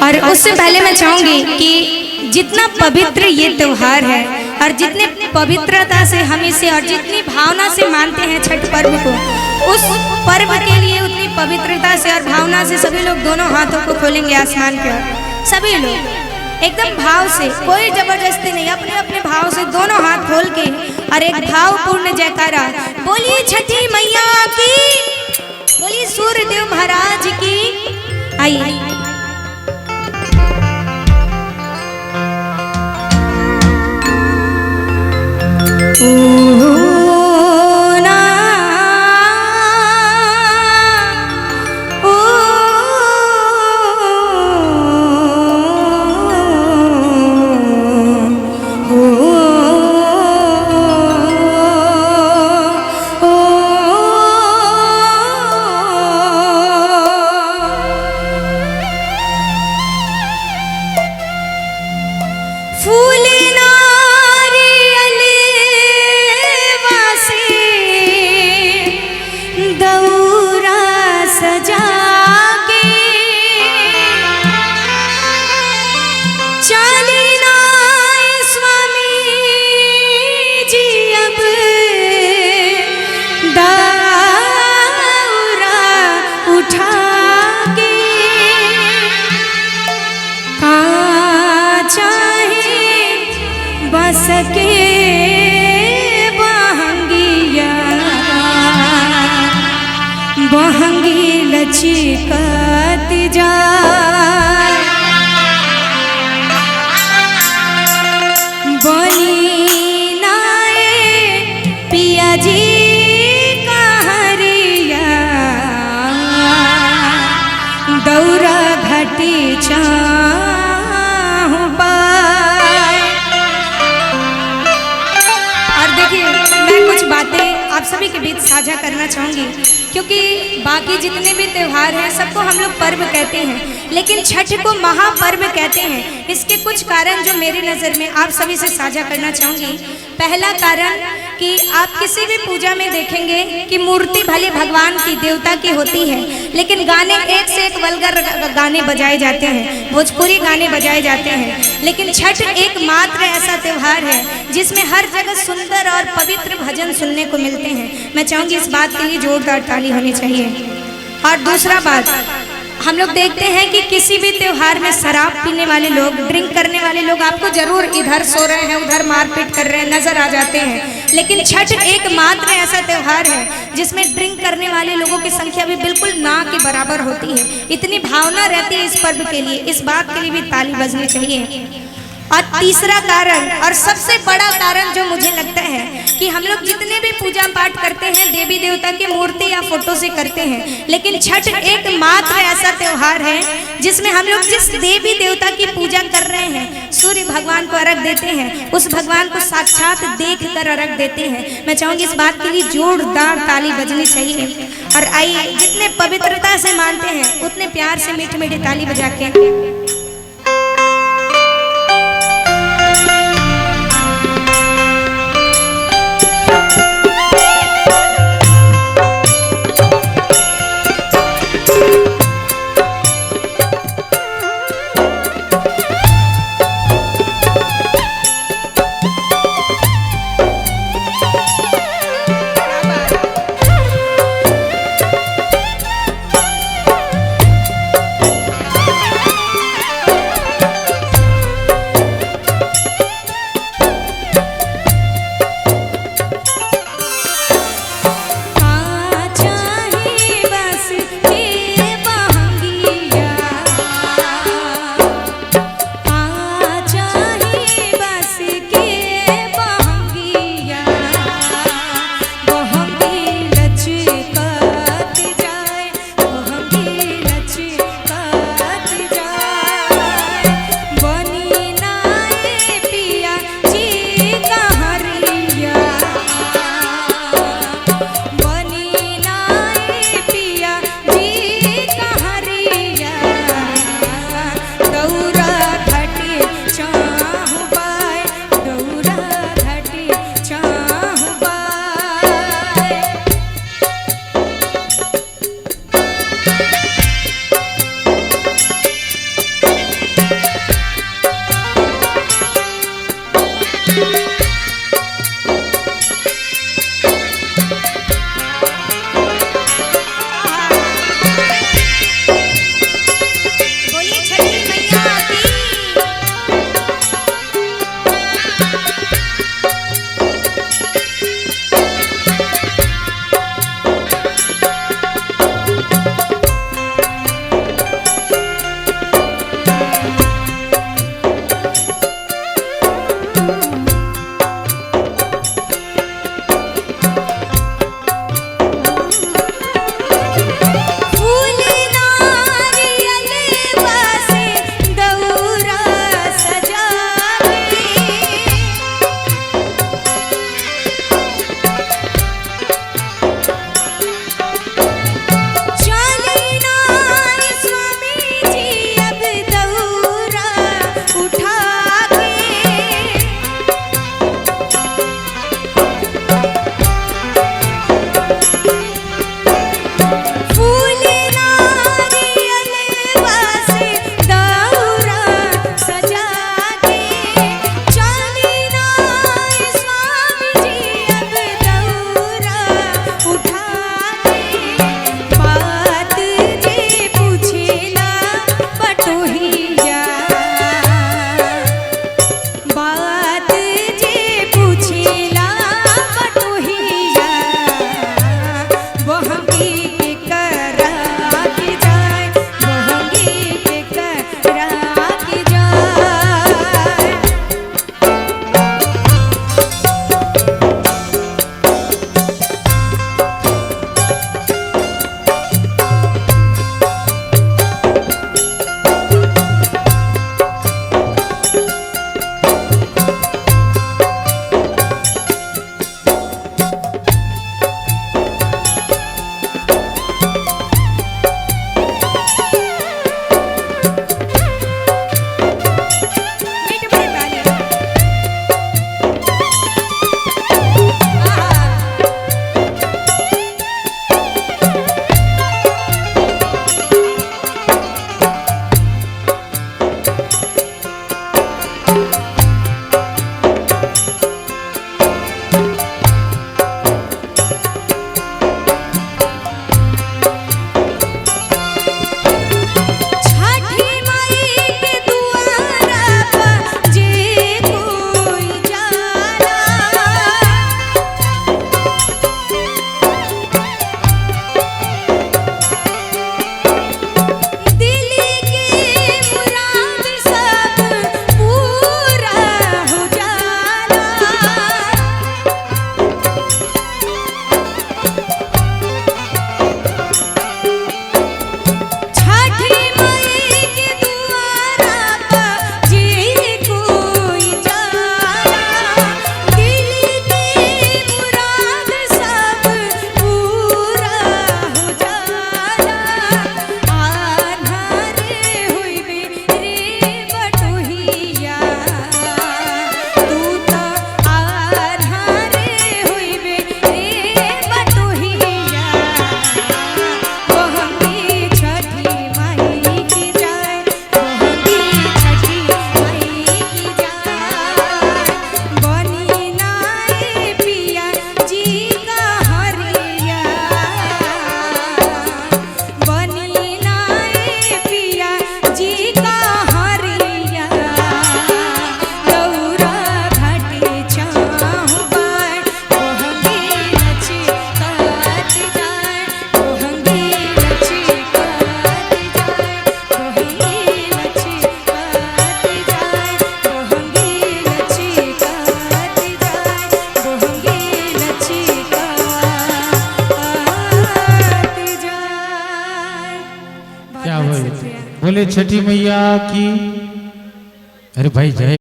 और उससे पहले मैं चाहूंगी कि जितना पवित्र ये त्योहार है और जितने पवित्रता से हम इसे और जितनी भावना से मानते हैं छठ पर्व को, उस पर्व के लिए उतनी पवित्रता से और भावना से सभी लोग दोनों हाथों को खोलेंगे आसमान की ओर। सभी लोग एकदम भाव से, कोई जबरदस्ती नहीं, अपने अपने भाव से दोनों हाथ खोल के और एक भावपूर्ण जयकारा, बोलिए छठी मैया की, बोलिए सूर्य देव महाराज की। आइए सके बहंगिया बहंगी लचिकत जाए, बनी नाए पिया जी कहरिया, दौरा घटी आप सभी के बीच साझा करना चाहूँगी, क्योंकि बाकी जितने भी त्यौहार हैं सबको हम लोग पर्व कहते हैं, लेकिन छठ को महापर्व कहते हैं। इसके कुछ कारण जो मेरी नज़र में आप सभी से साझा करना चाहूँगी। पहला कारण कि आप किसी भी पूजा में देखेंगे कि मूर्ति भले भगवान की, देवता की होती है, लेकिन गाने एक से एक वल्गर गाने बजाए जाते हैं, भोजपुरी गाने बजाए जाते हैं। लेकिन छठ एकमात्र ऐसा त्यौहार है जिसमें हर जगह सुंदर और पवित्र भजन सुनने को मिलते हैं। मैं चाहूँगी इस बात के लिए जोरदार ताली होनी चाहिए। और दूसरा बात, हम लोग देखते हैं कि किसी भी त्योहार में शराब पीने वाले लोग, ड्रिंक करने वाले लोग आपको जरूर इधर सो रहे हैं, उधर मारपीट कर रहे हैं नजर आ जाते हैं। लेकिन छठ एकमात्र ऐसा त्योहार है जिसमें ड्रिंक करने वाले लोगों की संख्या भी बिल्कुल ना के बराबर होती है। इतनी भावना रहती है इस पर्व के लिए, इस बात के लिए भी ताली बजनी चाहिए। और तीसरा कारण और सबसे बड़ा कारण जो मुझे लगता है कि हम लोग जितने भी पूजा पाठ करते हैं देवी देवता की मूर्ति या फोटो से करते हैं, लेकिन छठ एकमात्र ऐसा त्योहार है जिसमें हम लोग जिस देवी देवता की पूजा कर रहे हैं, सूर्य भगवान को अर्घ देते हैं, उस भगवान को साक्षात देख कर अर्घ देते हैं। मैं चाहूँगी इस बात के लिए जोरदार ताली बजनी चाहिए। और आइए जितने पवित्रता से मानते हैं उतने प्यार से मीठी मीठी ताली बजा के बोले छठी मैया की। अरे भाई जय